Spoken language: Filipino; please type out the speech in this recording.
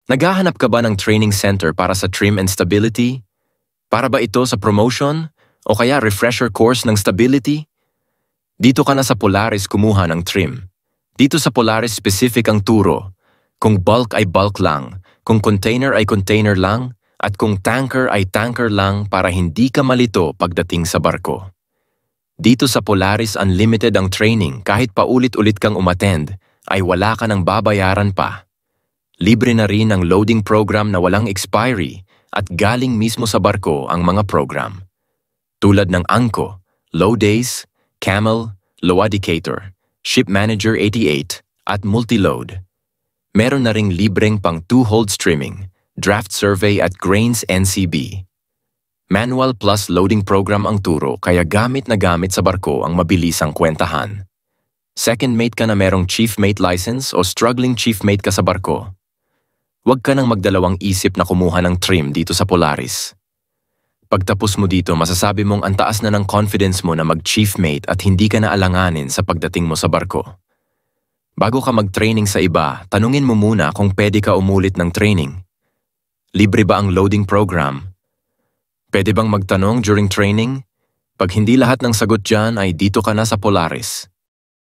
Naghahanap ka ba ng training center para sa trim and stability? Para ba ito sa promotion? O kaya refresher course ng stability? Dito ka na sa Polaris kumuha ng trim. Dito sa Polaris specific ang turo. Kung bulk ay bulk lang, kung container ay container lang, at kung tanker ay tanker lang para hindi ka malito pagdating sa barko. Dito sa Polaris Unlimited ang training kahit paulit-ulit kang umattend ay wala ka nang babayaran pa. Libre na rin ang loading program na walang expiry at galing mismo sa barko ang mga program. Tulad ng Angko, Low Days, Camel, Loadicator, Ship Manager 88 at Multiload. Meron na ring libreng pang 2-hold streaming, draft survey at grains NCB. Manual plus loading program ang turo kaya gamit na gamit sa barko ang mabilisang kwentahan. Second mate ka na merong chief mate license o struggling chief mate ka sa barko. Huwag ka nang magdalawang isip na kumuha ng trim dito sa Polaris. Pagtapos mo dito, masasabi mong ang taas na ng confidence mo na mag-chief mate at hindi ka na alanganin sa pagdating mo sa barko. Bago ka mag-training sa iba, tanungin mo muna kung pwede ka umulit ng training. Libre ba ang loading program? Pwede bang magtanong during training? Pag hindi lahat ng sagot dyan ay dito ka na sa Polaris.